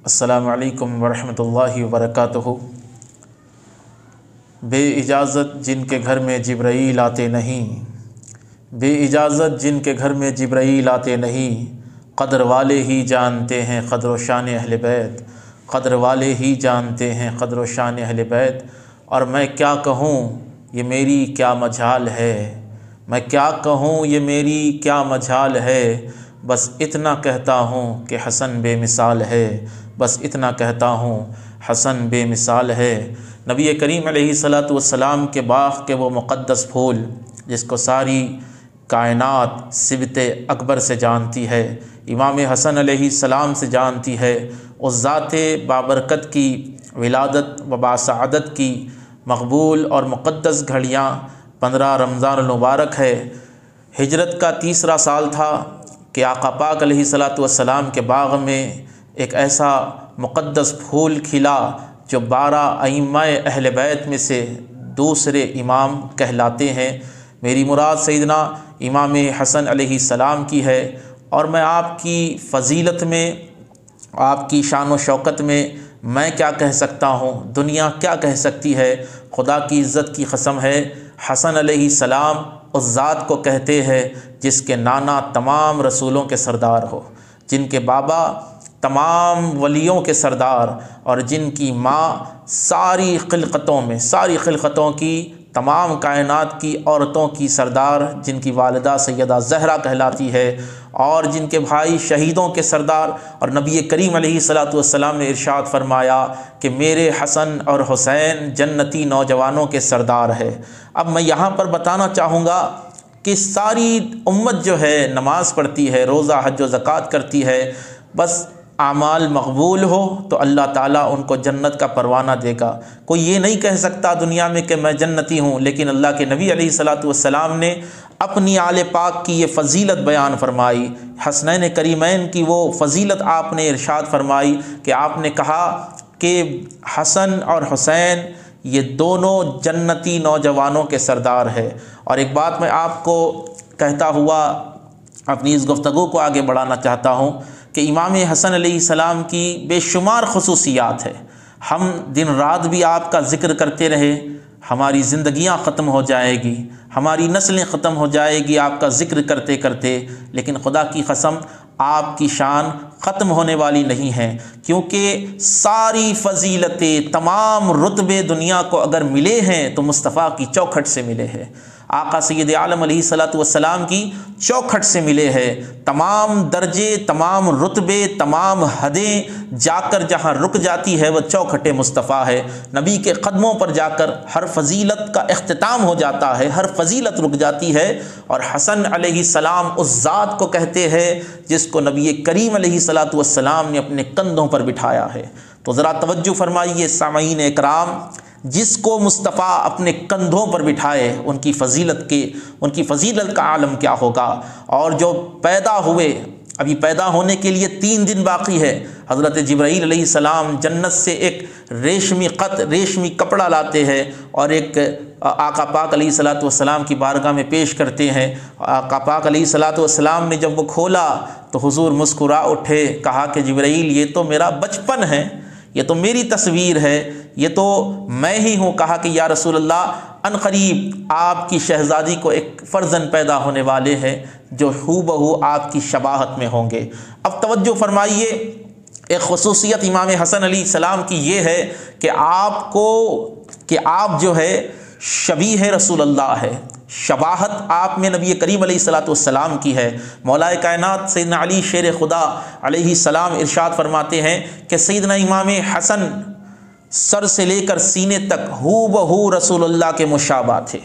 السلام علیکم ورحمۃ اللہ وبرکاتہ۔ بے اجازت جن کے گھر میں جبرائیل آتے نہیں، بے اجازت جن کے گھر میں جبرائیل آتے نہیں، قدر والے ہی جانتے ہیں قدر و شان اہل بیت، قدر والے ہی جانتے ہیں قدر و شان اہل بیت۔ اور میں کیا کہوں یہ میری کیا مجال ہے، میں کیا کہوں یہ میری کیا مجال ہے، بس اتنا کہتا ہوں کہ حسن بے مثال ہے، بس اتنا کہتا ہوں حسن بے مثال ہے۔ نبی کریم علیہ الصلاۃ والسلام کے باغ کے وہ مقدس پھول جس کو ساری کائنات صبت اکبر سے جانتی ہے، امام حسن علیہ السلام سے جانتی ہے، اس ذات بابرکت کی ولادت و باسعادت کی مقبول اور مقدس گھڑیاں 15 رمضان المبارک ہے۔ ہجرت کا تیسرا سال تھا کہ آقا پاک علیہ الصلاۃ والسلام کے باغ میں ایک ایسا مقدس پھول کھلا جو 12 ائمہ اہل بیت میں سے دوسرے امام کہلاتے ہیں۔ میری مراد سیدنا امام حسن علیہ السلام کی ہے، اور میں آپ کی فضیلت میں، آپ کی شان و شوکت میں کیا کہہ سکتا ہوں، دنیا کیا کہہ سکتی ہے۔ خدا کی عزت کی قسم ہے، حسن علیہ السلام اس ذات کو کہتے ہیں جس کے نانا تمام رسولوں کے سردار ہو، جن کے بابا تمام ولیوں کے سردار، اور جن کی ماں ساری خلقتوں کی تمام کائنات کی عورتوں کی سردار، جن کی والدہ سیدہ زہرا کہلاتی ہے، اور جن کے بھائی شہیدوں کے سردار۔ اور نبی کریم علیہ الصلاۃ والسلام نے ارشاد فرمایا کہ میرے حسن اور حسین جنتی نوجوانوں کے سردار ہے۔ اب میں یہاں پر بتانا چاہوں گا کہ ساری امت جو ہے نماز پڑھتی ہے، روزہ حج و زکوٰۃ کرتی ہے، بس اعمال مقبول ہو تو اللہ تعالیٰ ان کو جنت کا پروانہ دے گا۔ کوئی یہ نہیں کہہ سکتا دنیا میں کہ میں جنتی ہوں، لیکن اللہ کے نبی علیہ الصلاۃ والسلام نے اپنی آل پاک کی یہ فضیلت بیان فرمائی، حسنین کریمین کی وہ فضیلت آپ نے ارشاد فرمائی کہ آپ نے کہا کہ حسن اور حسین یہ دونوں جنتی نوجوانوں کے سردار ہے۔ اور ایک بات میں آپ کو کہتا ہوا اپنی اس گفتگو کو آگے بڑھانا چاہتا ہوں کہ امام حسن علیہ السلام کی بے شمار خصوصیات ہے۔ ہم دن رات بھی آپ کا ذکر کرتے رہے، ہماری زندگیاں ختم ہو جائے گی، ہماری نسلیں ختم ہو جائے گی آپ کا ذکر کرتے کرتے، لیکن خدا کی قسم آپ کی شان ختم ہونے والی نہیں ہے، کیونکہ ساری فضیلتیں، تمام رتبے دنیا کو اگر ملے ہیں تو مصطفیٰ کی چوکھٹ سے ملے ہیں، آقا سید عالم علیہ الصلاۃ والسلام کی چوکھٹ سے ملے ہیں۔ تمام درجے، تمام رتبے، تمام حدیں جا کر جہاں رک جاتی ہے وہ چوکھٹ مصطفیٰ ہے۔ نبی کے قدموں پر جا کر ہر فضیلت کا اختتام ہو جاتا ہے، ہر فضیلت رک جاتی ہے، اور حسن علیہ السلام اس ذات کو کہتے ہیں جس کو نبی کریم علیہ الصلاۃ والسلام نے اپنے کندھوں پر بٹھایا ہے۔ تو ذرا توجہ فرمائیے سامعین اکرام، جس کو مصطفیٰ اپنے کندھوں پر بٹھائے ان کی فضیلت کا عالم کیا ہوگا۔ اور جو پیدا ہوئے، ابھی پیدا ہونے کے لیے 3 دن باقی ہے، حضرت جبرائیل علیہ السلام جنت سے ایک ریشمی کپڑا لاتے ہیں اور ایک آقا پاک علیہ الصلاۃ والسلام کی بارگاہ میں پیش کرتے ہیں۔ آقا پاک علیہ الصلاۃ والسلام نے جب وہ کھولا تو حضور مسکرا اٹھے، کہا کہ جبرائیل یہ تو میرا بچپن ہے، یہ تو میری تصویر ہے، یہ تو میں ہی ہوں۔ کہا کہ یا رسول اللہ ان قریب آپ کی شہزادی کو ایک فرزند پیدا ہونے والے ہیں جو ہو بہو آپ کی شباہت میں ہوں گے۔ اب توجہ فرمائیے، ایک خصوصیت امام حسن علیہ السلام کی یہ ہے کہ آپ جو ہے شبیہ رسول اللہ ہے، شباہت آپ میں نبی کریم علیہ الصلاۃ والسلام کی ہے۔ مولا کائنات سیدنا علی شیر خدا علیہ السلام ارشاد فرماتے ہیں کہ سیدنا امام حسن سر سے لے کر سینے تک ہو بہو رسول اللہ کے مشابہ تھے۔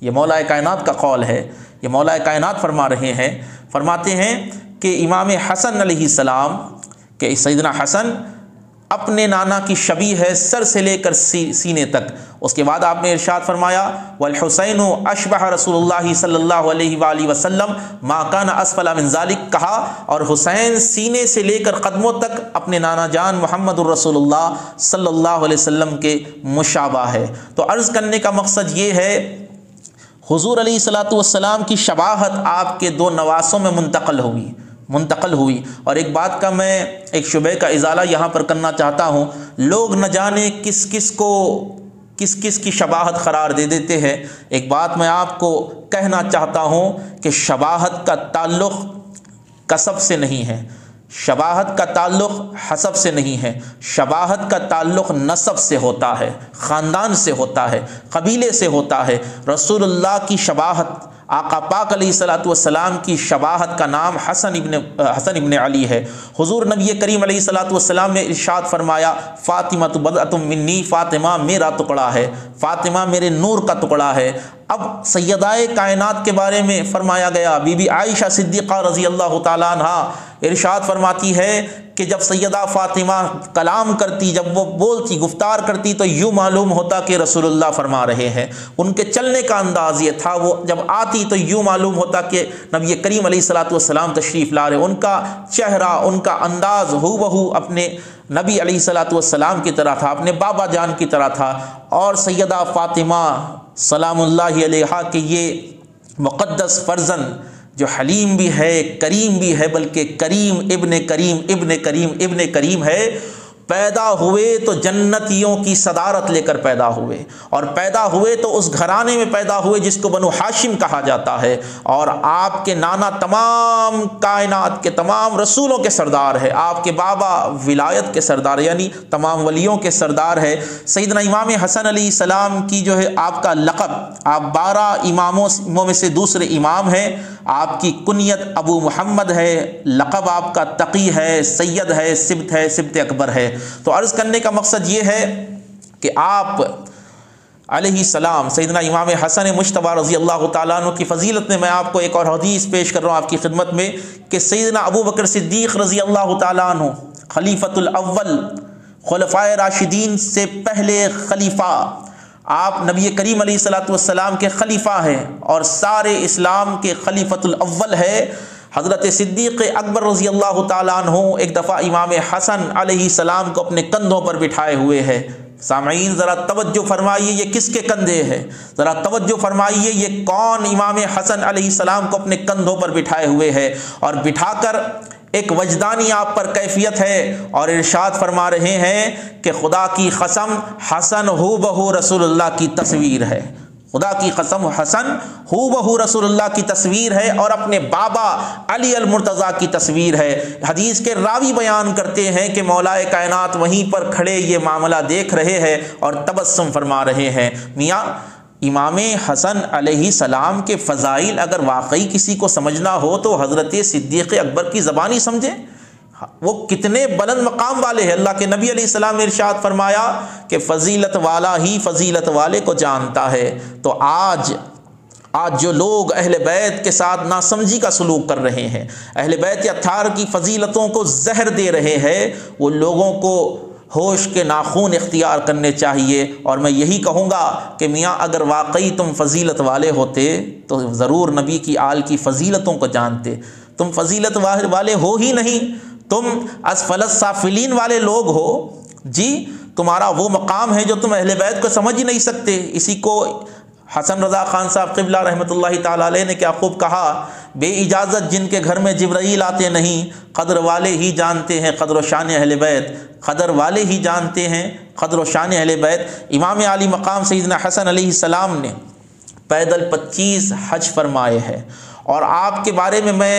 یہ مولا کائنات کا قول ہے، یہ مولا کائنات فرما رہے ہیں، فرماتے ہیں کہ امام حسن علیہ السلام، کہ سیدنا حسن اپنے نانا کی شبیہ ہے سر سے لے کر سینے تک۔ اس کے بعد آپ نے ارشاد فرمایا والحسین اشبہ رسول اللہ صلی اللہ علیہ وآلہ وسلم ما کان اسفل من ذلک، کہا اور حسین سینے سے لے کر قدموں تک اپنے نانا جان محمد الرسول اللہ صلی اللہ علیہ وسلم کے مشابہ ہے۔ تو عرض کرنے کا مقصد یہ ہے، حضور علیہ الصلاۃ والسلام کی شباہت آپ کے 2 نواسوں میں منتقل ہوئی، منتقل ہوئی۔ اور ایک بات کا میں ایک شبہ کا ازالہ یہاں پر کرنا چاہتا ہوں، لوگ نہ جانے کس کس کی شباہت قرار دے دیتے ہیں۔ ایک بات میں آپ کو کہنا چاہتا ہوں کہ شباہت کا تعلق کسب سے نہیں ہے، شباہت کا تعلق حسب سے نہیں ہے، شباہت کا تعلق نسب سے ہوتا ہے، خاندان سے ہوتا ہے، قبیلے سے ہوتا ہے۔ رسول اللہ کی شباہت، آقا پاک علیہ الصلوۃ والسلام کی شباہت کا نام حسن ابن علی ہے۔ حضور نبی کریم علیہ الصلوۃ والسلام نے ارشاد فرمایا، فاطمہ بضعۃ منی، فاطمہ میرا ٹکڑا ہے، فاطمہ میرے نور کا ٹکڑا ہے۔ اب سیدہ کائنات کے بارے میں فرمایا گیا، بی بی عائشہ صدیقہ رضی اللہ تعالیٰ عنہا ارشاد فرماتی ہے کہ جب سیدہ فاطمہ کلام کرتی، جب وہ بولتی، گفتار کرتی، تو یوں معلوم ہوتا کہ رسول اللہ فرما رہے ہیں۔ ان کے چلنے کا انداز یہ تھا، وہ جب آتی تو یوں معلوم ہوتا کہ نبی کریم علیہ الصلوۃ والسلام تشریف لا رہے۔ ان کا چہرہ، ان کا انداز ہو بہو اپنے نبی علیہ الصلوۃ والسلام کی طرح تھا، اپنے بابا جان کی طرح تھا۔ اور سیدہ فاطمہ سلام اللہ علیہا کہ یہ مقدس فرزند جو حلیم بھی ہے، کریم بھی ہے، بلکہ کریم ابن کریم ابن کریم ابن کریم ہے، پیدا ہوئے تو جنتیوں کی صدارت لے کر پیدا ہوئے، اور پیدا ہوئے تو اس گھرانے میں پیدا ہوئے جس کو بنو ہاشم کہا جاتا ہے، اور آپ کے نانا تمام کائنات کے تمام رسولوں کے سردار ہے، آپ کے بابا ولایت کے سردار یعنی تمام ولیوں کے سردار ہے۔ سیدنا امام حسن علیہ السلام کی جو ہے آپ کا لقب، آپ 12 اماموں میں سے دوسرے امام ہیں، آپ کی کنیت ابو محمد ہے، لقب آپ کا تقی ہے، سید ہے، سبت اکبر ہے۔ تو عرض کرنے کا مقصد یہ ہے کہ آپ علیہ السلام سیدنا امام حسن مجتبی رضی اللہ تعالیٰ عنہ کی فضیلت میں آپ کو ایک اور حدیث پیش کر رہا ہوں آپ کی خدمت میں کہ سیدنا ابو بکر صدیق رضی اللہ تعالیٰ عنہ خلیفۃ الاول، خلفائے راشدین سے پہلے خلیفہ، آپ نبی کریم علیہ الصلوۃ والسلام کے خلیفہ ہیں اور سارے اسلام کے خلیفۃ الاول ہے۔ حضرت صدیق اکبر رضی اللہ تعالیٰ عنہ ایک دفعہ امام حسن علیہ السلام کو اپنے کندھوں پر بٹھائے ہوئے ہے۔ سامعین ذرا توجہ فرمائیے، یہ کس کے کندھے ہے؟ ذرا توجہ فرمائیے، یہ کون امام حسن علیہ السلام کو اپنے کندھوں پر بٹھائے ہوئے ہے، اور بٹھا کر ایک وجدانی آپ پر کیفیت ہے، اور ارشاد فرما رہے ہیں کہ خدا کی قسم حسن ہو بہو رسول اللہ کی تصویر ہے، خدا کی قسم حسن ہو بہو رسول اللہ کی تصویر ہے، اور اپنے بابا علی المرتضیٰ کی تصویر ہے۔ حدیث کے راوی بیان کرتے ہیں کہ مولا کائنات وہیں پر کھڑے یہ معاملہ دیکھ رہے ہیں اور تبسم فرما رہے ہیں۔ میاں امام حسن علیہ السلام کے فضائل اگر واقعی کسی کو سمجھنا ہو تو حضرت صدیق اکبر کی زبانی سمجھیں، وہ کتنے بلند مقام والے ہیں۔ اللہ کے نبی علیہ السلام نے ارشاد فرمایا کہ فضیلت والا ہی فضیلت والے کو جانتا ہے۔ تو آج جو لوگ اہل بیت کے ساتھ ناسمجھی کا سلوک کر رہے ہیں، اہل بیت اطہار کی فضیلتوں کو زہر دے رہے ہیں، وہ لوگوں کو ہوش کے ناخون اختیار کرنے چاہیے۔ اور میں یہی کہوں گا کہ میاں اگر واقعی تم فضیلت والے ہوتے تو ضرور نبی کی آل کی فضیلتوں کو جانتے۔ تم فضیلت والے ہو ہی نہیں، تم اسفل السافلین والے لوگ ہو جی، تمہارا وہ مقام ہے جو تم اہل بیت کو سمجھ ہی نہیں سکتے۔ اسی کو حسن رضا خان صاحب قبلہ رحمۃ اللہ تعالیٰ علیہ نے کیا خوب کہا، بے اجازت جن کے گھر میں جبرائیل آتے نہیں، قدر والے ہی جانتے ہیں قدر و شان اہل بیت، قدر والے ہی جانتے ہیں قدر و شان اہل بیت۔ امام علی مقام سیدنا حسن علیہ السلام نے پیدل 25 حج فرمائے ہیں، اور آپ کے بارے میں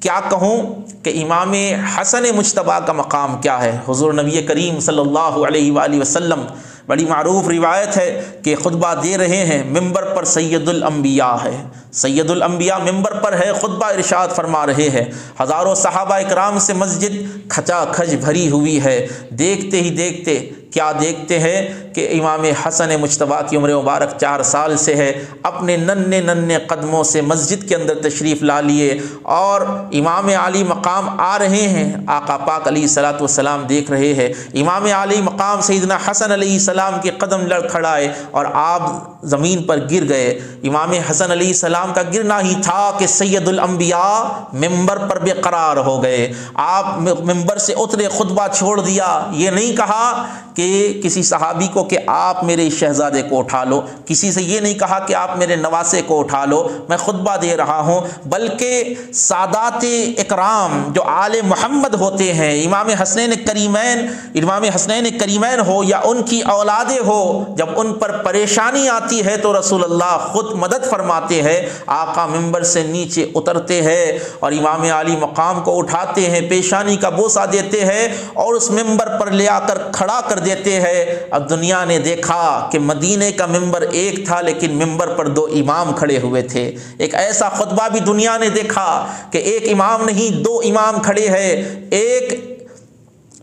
کیا کہوں کہ امام حسن مجتبی کا مقام کیا ہے۔ حضور نبی کریم صلی اللہ علیہ وآلہ وسلم، بڑی معروف روایت ہے کہ خطبہ دے رہے ہیں، ممبر پر سید الانبیاء ہے، سید الانبیاء ممبر پر ہے، خطبہ ارشاد فرما رہے ہیں، ہزاروں صحابہ اکرام سے مسجد کھچا کھچ بھری ہوئی ہے، دیکھتے ہی دیکھتے کیا دیکھتے ہیں کہ امام حسن مجتبی کی عمر مبارک 4 سال سے ہے، اپنے ننھے قدموں سے مسجد کے اندر تشریف لا لیے، اور امام علی مقام آ رہے ہیں، آقا پاک علیہ الصلوۃ والسلام دیکھ رہے ہیں، امام علی مقام سیدنا حسن علیہ السلام کے قدم لڑکھڑائے اور آپ زمین پر گر گئے۔ امام حسن علیہ السلام کا گرنا ہی تھا کہ سید الانبیاء ممبر پر بے قرار ہو گئے، آپ ممبر سے اترے، خطبہ چھوڑ دیا، یہ نہیں کہا کہ کسی صحابی کو کہ آپ میرے اس شہزادے کو اٹھا لو، کسی سے یہ نہیں کہا کہ آپ میرے نواسے کو اٹھا لو، میں خطبہ دے رہا ہوں، بلکہ سادات اکرام جو آل محمد ہوتے ہیں، امام حسنین کریمین ہو یا ان کی اولادیں ہو، جب ان پر پریشانی آتی ہے تو رسول اللہ خود مدد فرماتے ہیں، آقا ممبر سے نیچے اترتے ہیں اور امام علی مقام کو اٹھاتے ہیں، پیشانی کا بوسہ دیتے ہیں اور اس ممبر پر لے آ کر کھڑا کر دیتے ہیں۔ اب دنیا نے دیکھا کہ مدینے کا ممبر ایک تھا لیکن ممبر پر 2 امام کھڑے ہوئے تھے۔ ایک ایسا خطبہ بھی دنیا نے دیکھا کہ ایک امام نہیں 2 امام کھڑے ہیں، ایک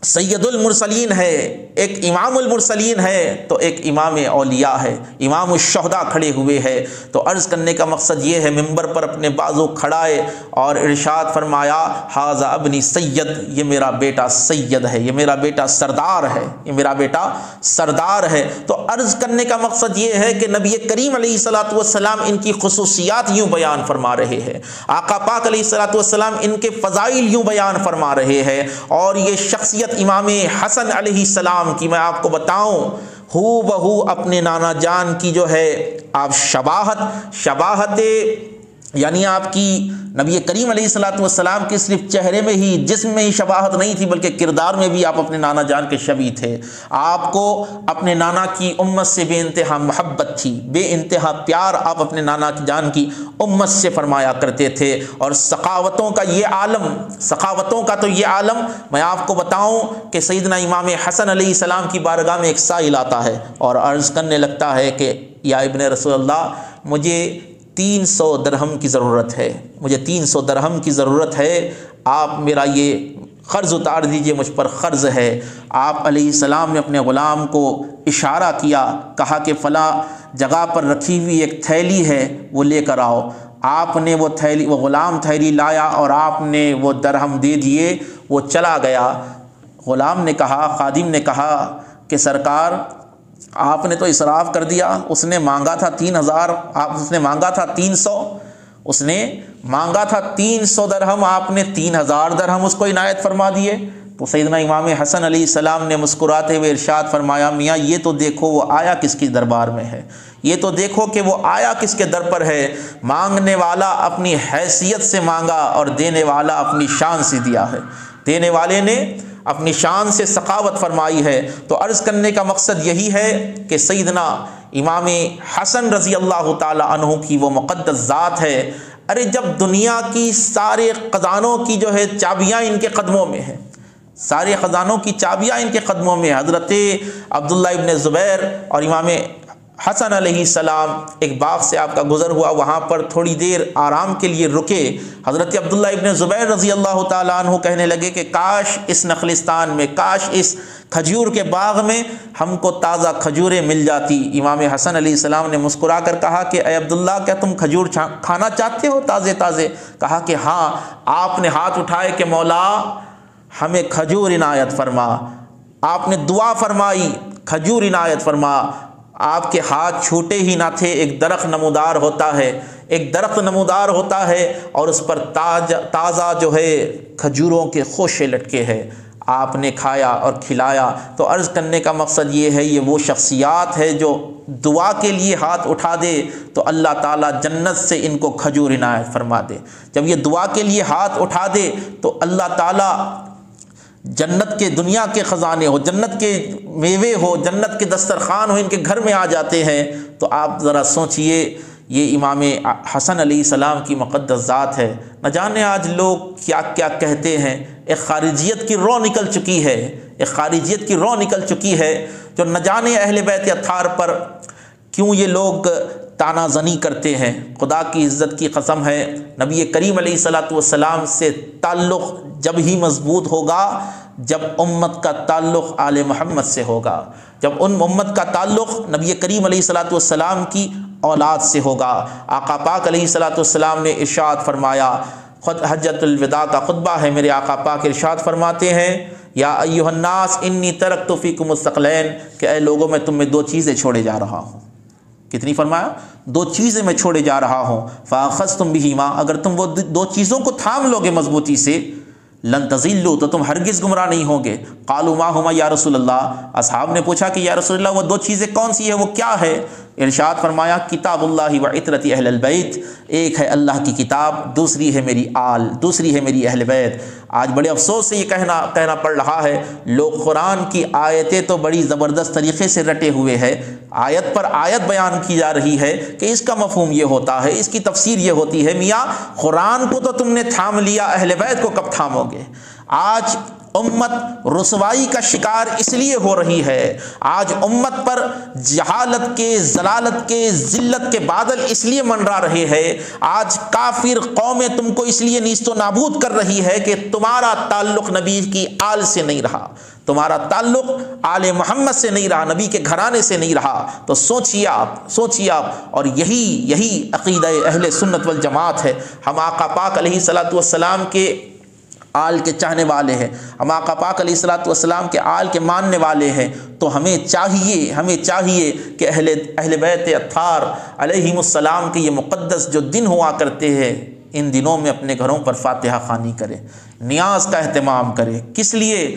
سید المرسلین ہے، ایک امام المرسلین ہے تو ایک امام اولیاء ہے، امام الشہداء کھڑے ہوئے ہیں۔ تو عرض کرنے کا مقصد یہ ہے، ممبر پر اپنے بازو کھڑائے اور ارشاد فرمایا ھذا ابنی سید، یہ میرا بیٹا سید ہے، یہ میرا بیٹا سردار ہے، یہ میرا بیٹا سردار ہے۔ تو عرض کرنے کا مقصد یہ ہے کہ نبی کریم علیہ الصلوۃ والسلام ان کی خصوصیات یوں بیان فرما رہے ہیں، آقا پاک علیہ الصلوۃ والسلام ان کے فضائل یوں بیان فرما رہے ہیں، اور یہ شخصیت امام حسن علیہ السلام کی میں آپ کو بتاؤں، ہو بہو اپنے نانا جان کی جو ہے آپ شباہت یعنی آپ کی نبی کریم علیہ الصلوۃ والسلام کے صرف چہرے میں ہی، جسم میں ہی شباہت نہیں تھی بلکہ کردار میں بھی آپ اپنے نانا جان کے شبیہ تھے۔ آپ کو اپنے نانا کی امت سے بے انتہا محبت تھی، بے انتہا پیار آپ اپنے نانا جان کی امت سے فرمایا کرتے تھے۔ اور سخاوتوں کا تو یہ عالم میں آپ کو بتاؤں کہ سیدنا امام حسن علیہ السلام کی بارگاہ میں ایک سائل آتا ہے اور عرض کرنے لگتا ہے کہ یا ابن رسول اللہ، مجھے 300 درہم کی ضرورت ہے، مجھے 300 درہم کی ضرورت ہے، آپ میرا یہ قرض اتار دیجئے، مجھ پر قرض ہے۔ آپ علیہ السلام نے اپنے غلام کو اشارہ کیا، کہا کہ فلاں جگہ پر رکھی ہوئی ایک تھیلی ہے، وہ لے کر آؤ۔ آپ نے وہ غلام تھیلی لایا اور آپ نے وہ درہم دے دیے، وہ چلا گیا۔ غلام نے کہا، خادم نے کہا کہ سرکار آپ نے تو اسراف کر دیا، اس نے مانگا تھا 3000، اس نے مانگا تھا 300، اس نے مانگا تھا 300 درہم، آپ نے 3000 درہم اس کو عنایت فرما دیے۔ تو سیدنا امام حسن علیہ السلام نے مسکراتے ہوئے ارشاد فرمایا، میاں یہ تو دیکھو وہ آیا کس کی دربار میں ہے، یہ تو دیکھو کہ وہ آیا کس کے در پر ہے۔ مانگنے والا اپنی حیثیت سے مانگا اور دینے والا اپنی شان سے دیا ہے، دینے والے نے اپنی شان سے سخاوت فرمائی ہے۔ تو عرض کرنے کا مقصد یہی ہے کہ سیدنا امام حسن رضی اللہ تعالی عنہ کی وہ مقدس ذات ہے۔ ارے جب دنیا کی سارے خزانوں کی جو ہے چابیاں ان کے قدموں میں ہیں، سارے خزانوں کی چابیاں ان کے قدموں میں، حضرت عبداللہ ابن زبیر اور امام حسن علیہ السلام ایک باغ سے آپ کا گزر ہوا، وہاں پر تھوڑی دیر آرام کے لیے رکے۔ حضرت عبداللہ ابن زبیر رضی اللہ تعالیٰ عنہ کہنے لگے کہ کاش اس نخلستان میں، کاش اس کھجور کے باغ میں ہم کو تازہ کھجوریں مل جاتی۔ امام حسن علیہ السلام نے مسکرا کر کہا کہ اے عبداللہ، کیا تم کھجور کھانا چاہتے ہو تازے تازے؟ کہا کہ ہاں۔ آپ نے ہاتھ اٹھائے کہ مولا ہمیں کھجور عنایت فرما، آپ نے دعا فرمائی، کھجور عنایت فرما۔ آپ کے ہاتھ چھوٹے ہی نہ تھے، ایک درخت نمودار ہوتا ہے، ایک درخت نمودار ہوتا ہے اور اس پر تازہ جو ہے کھجوروں کے خوشے لٹکے ہیں، آپ نے کھایا اور کھلایا۔ تو عرض کرنے کا مقصد یہ ہے، یہ وہ شخصیات ہے جو دعا کے لیے ہاتھ اٹھا دے تو اللہ تعالیٰ جنت سے ان کو کھجور عنایت فرما دے۔ جب یہ دعا کے لیے ہاتھ اٹھا دے تو اللہ تعالیٰ جنت کے، دنیا کے خزانے ہو، جنت کے میوے ہو، جنت کے دسترخوان ہو، ان کے گھر میں آ جاتے ہیں۔ تو آپ ذرا سوچئے، یہ امام حسن علیہ السلام کی مقدس ذات ہے۔ نہ جانے آج لوگ کیا کیا کہتے ہیں، ایک خارجیت کی رو نکل چکی ہے، ایک خارجیت کی رو نکل چکی ہے، جو نہ جانے اہل بیت اطہار پر کیوں یہ لوگ تانا زنی کرتے ہیں۔ خدا کی عزت کی قسم ہے، نبی کریم علیہ الصلوۃ والسلام سے تعلق جب ہی مضبوط ہوگا جب امت کا تعلق آل محمد سے ہوگا، جب ان امت کا تعلق نبی کریم علیہ الصلوۃ والسلام کی اولاد سے ہوگا۔ آقا پاک علیہ الصلوۃ والسلام نے ارشاد فرمایا، خود حجۃ الوداع کا خطبہ ہے، میرے آقا پاک ارشاد فرماتے ہیں، یا ایھا الناس انی ترکت فیکم الثقلین، کہ اے لوگوں میں تم میں 2 چیزیں چھوڑے جا رہا ہوں۔ کتنی فرمایا؟ 2 چیزیں میں چھوڑے جا رہا ہوں، فاخذتم بہما، اگر تم وہ 2 چیزوں کو تھام لو گے مضبوطی سے، لن تضلوا، تو تم ہرگز گمراہ نہیں ہوں گے۔ قالوا ما ہما یا رسول اللہ، اصحاب نے پوچھا کہ یا رسول اللہ وہ دو چیزیں کون سی ہیں، وہ کیا ہے؟ ارشاد فرمایا کتاب اللہ و عطرت اہل البیت، ایک ہے اللہ کی کتاب، دوسری ہے میری آل، دوسری ہے میری اہل بیت۔ آج بڑے افسوس سے یہ کہنا پڑ رہا ہے، لوگ قرآن کی آیتیں تو بڑی زبردست طریقے سے رٹے ہوئے ہیں، آیت پر آیت بیان کی جا رہی ہے کہ اس کا مفہوم یہ ہوتا ہے، اس کی تفسیر یہ ہوتی ہے۔ میاں قرآن کو تو تم نے تھام لیا، اہل بیت کو کب تھامو گے؟ آج امت رسوائی کا شکار اس لیے ہو رہی ہے، آج امت پر جہالت کے، ضلالت کے، ذلت کے بادل اس لیے منڈرا رہے ہیں، آج کافر قومیں تم کو اس لیے نیست و نابود کر رہی ہے کہ تمہارا تعلق نبی کی آل سے نہیں رہا، تمہارا تعلق آل محمد سے نہیں رہا، نبی کے گھرانے سے نہیں رہا۔ تو سوچیے آپ، اور یہی عقیدہ اہل سنت والجماعت ہے۔ ہم آقا پاک علیہ الصلوۃ والسلام کے آل کے چاہنے والے ہیں، ہم آقا پاک علیہ الصلوۃ والسلام کے آل کے ماننے والے ہیں، تو ہمیں چاہیے کہ اہل بیت اطہار علیہم السلام کے یہ مقدس جو دن ہوا کرتے ہیں، ان دنوں میں اپنے گھروں پر فاتحہ خوانی کرے، نیاز کا اہتمام کرے۔ کس لیے؟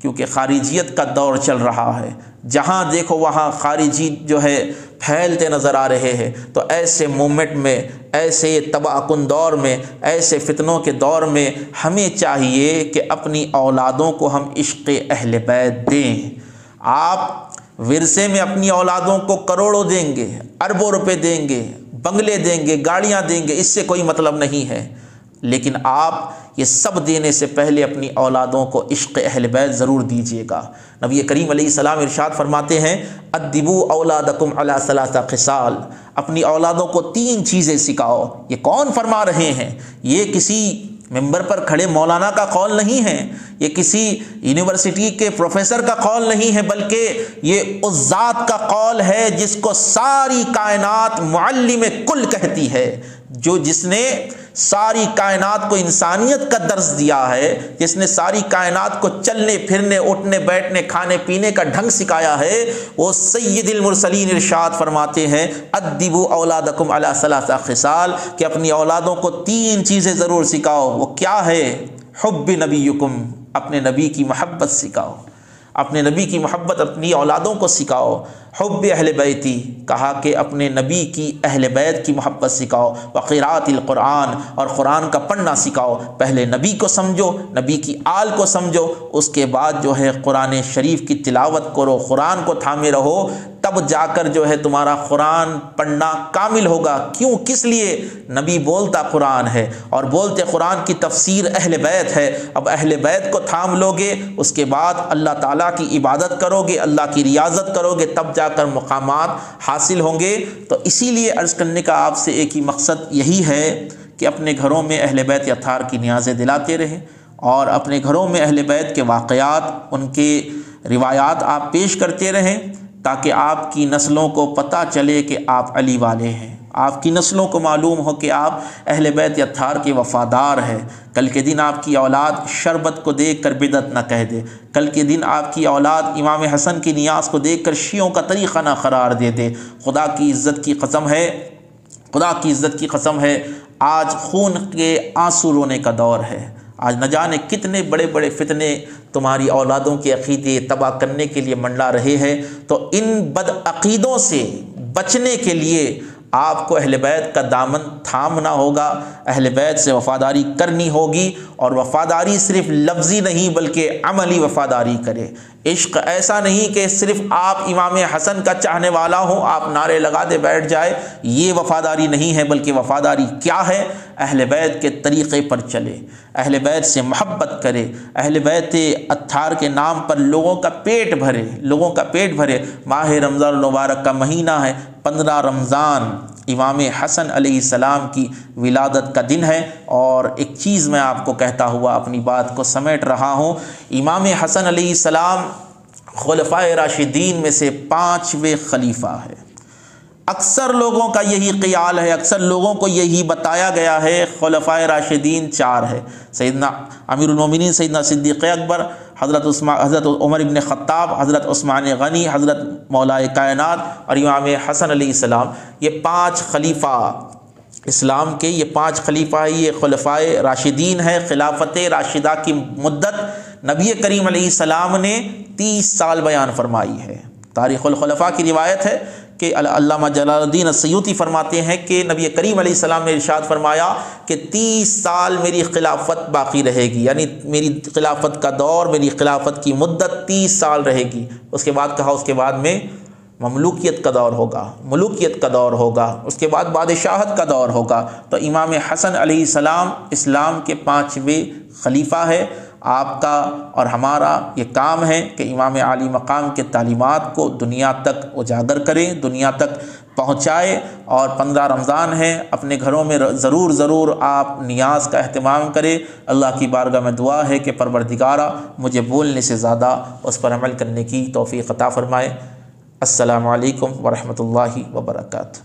کیونکہ خارجیت کا دور چل رہا ہے، جہاں دیکھو وہاں خارجی جو ہے پھیلتے نظر آ رہے ہیں۔ تو ایسے مومنٹ میں، ایسے تباہ کن دور میں، ایسے فتنوں کے دور میں ہمیں چاہیے کہ اپنی اولادوں کو ہم عشق اہل بیت دیں۔ آپ ورثے میں اپنی اولادوں کو کروڑوں دیں گے، اربوں روپے دیں گے، بنگلے دیں گے، گاڑیاں دیں گے، اس سے کوئی مطلب نہیں ہے، لیکن آپ یہ سب دینے سے پہلے اپنی اولادوں کو عشق اہل بیت ضرور دیجیے گا۔ نبی کریم علیہ السلام ارشاد فرماتے ہیں ادبوا اولادکم علی ثلاث خصال، اپنی اولادوں کو 3 چیزیں سکھاؤ۔ یہ کون فرما رہے ہیں؟ یہ کسی ممبر پر کھڑے مولانا کا قول نہیں ہے، یہ کسی یونیورسٹی کے پروفیسر کا قول نہیں ہے، بلکہ یہ اس ذات کا قول ہے جس کو ساری کائنات معلم کل کہتی ہے، جس نے ساری کائنات کو انسانیت کا درس دیا ہے، جس نے ساری کائنات کو چلنے پھرنے، اٹھنے بیٹھنے، کھانے پینے کا ڈھنگ سکھایا ہے، وہ سید المرسلین ارشاد فرماتے ہیں ادبوا اولادکم علی ثلاث خصال، کہ اپنی اولادوں کو 3 چیزیں ضرور سکھاؤ۔ وہ کیا ہے؟ حب نبیکم، اپنے نبی کی محبت سکھاؤ، اپنے نبی کی محبت اپنی اولادوں کو سکھاؤ۔ حب اہل بیتی، کہا کہ اپنے نبی کی اہل بیت کی محبت سکھاؤ۔ وقراءۃ القرآن، اور قرآن کا پڑھنا سکھاؤ۔ پہلے نبی کو سمجھو، نبی کی آل کو سمجھو، اس کے بعد جو ہے قرآن شریف کی تلاوت کرو، قرآن کو تھامے رہو، تب جا کر جو ہے تمہارا قرآن پڑھنا کامل ہوگا۔ کیوں؟ کس لیے؟ نبی بولتا قرآن ہے، اور بولتے قرآن کی تفسیر اہل بیت ہے۔ اب اہل بیت کو تھام لو گے، اس کے بعد اللہ تعالیٰ کی عبادت کرو گے، اللہ کی ریاضت کرو گے، تب جا کر مقامات حاصل ہوں گے۔ تو اسی لیے عرض کرنے کا آپ سے ایک ہی مقصد یہی ہے کہ اپنے گھروں میں اہل بیت اطہار کی نیازیں دلاتے رہیں، اور اپنے گھروں میں اہل بیت کے واقعات، ان کے روایات آپ پیش کرتے رہیں، تاکہ آپ کی نسلوں کو پتہ چلے کہ آپ علی والے ہیں، آپ کی نسلوں کو معلوم ہو کہ آپ اہل بیت اطہار کے وفادار ہیں۔ کل کے دن آپ کی اولاد شربت کو دیکھ کر بدعت نہ کہہ دے، کل کے دن آپ کی اولاد امام حسن کی نیاز کو دیکھ کر شیعوں کا طریقہ نہ قرار دے دے۔ خدا کی عزت کی قسم ہے، آج خون کے آنسو رونے کا دور ہے۔ آج نہ جانے کتنے بڑے بڑے فتنے تمہاری اولادوں کے عقیدے تباہ کرنے کے لیے منڈلا رہے ہیں۔ تو ان بد عقیدوں سے بچنے کے لیے آپ کو اہل بیت کا دامن تھامنا ہوگا، اہل بیت سے وفاداری کرنی ہوگی، اور وفاداری صرف لفظی نہیں بلکہ عملی وفاداری کرے۔ عشق ایسا نہیں کہ صرف آپ امام حسن کا چاہنے والا ہو، آپ نعرے لگا دے بیٹھ جائے، یہ وفاداری نہیں ہے، بلکہ وفاداری کیا ہے؟ اہل بیت کے طریقے پر چلے، اہل بیت سے محبت کرے، اہل بیت اطہار کے نام پر لوگوں کا پیٹ بھرے۔ ماہ رمضان المبارک کا مہینہ ہے، 15 رمضان امام حسن علیہ السلام کی ولادت کا دن ہے۔ اور ایک چیز میں آپ کو کہتا ہوا اپنی بات کو سمیٹ رہا ہوں، امام حسن علیہ السلام خلفائے راشدین میں سے 5ویں خلیفہ ہے۔ اکثر لوگوں کا یہی خیال ہے، اکثر لوگوں کو یہی بتایا گیا ہے خلفائے راشدین 4 ہے، سیدنا امیر المومنین سیدنا صدیق اکبر، حضرت عمر ابن خطاب، حضرت عثمان غنی، حضرت مولا کائنات اور امام حسن علیہ السلام۔ یہ 5 خلیفہ اسلام کے یہ 5 خلیفہ ہیں، یہ خلفائے راشدین ہے۔ خلافت راشدہ کی مدت نبی کریم علیہ السلام نے 30 سال بیان فرمائی ہے۔ تاریخ الخلفاء کی روایت ہے کہ علامہ جلال الدین السیوطی فرماتے ہیں کہ نبی کریم علیہ السلام نے ارشاد فرمایا کہ 30 سال میری خلافت باقی رہے گی، یعنی میری خلافت کا دور، میری خلافت کی مدت 30 سال رہے گی۔ اس کے بعد کہا اس کے بعد میں مملوکیت کا دور ہوگا، ملوکیت کا دور ہوگا، اس کے بعد بادشاہت کا دور ہوگا۔ تو امام حسن علیہ السلام اسلام کے 5ویں خلیفہ ہے۔ آپ کا اور ہمارا یہ کام ہے کہ امام عالی مقام کے تعلیمات کو دنیا تک اجاگر کریں، دنیا تک پہنچائے۔ اور 15 رمضان ہے، اپنے گھروں میں ضرور آپ نیاز کا اہتمام کریں۔ اللہ کی بارگاہ میں دعا ہے کہ پروردگارہ مجھے بولنے سے زیادہ اس پر عمل کرنے کی توفیق عطا فرمائے۔ السلام علیکم ورحمۃ اللہ وبرکاتہ۔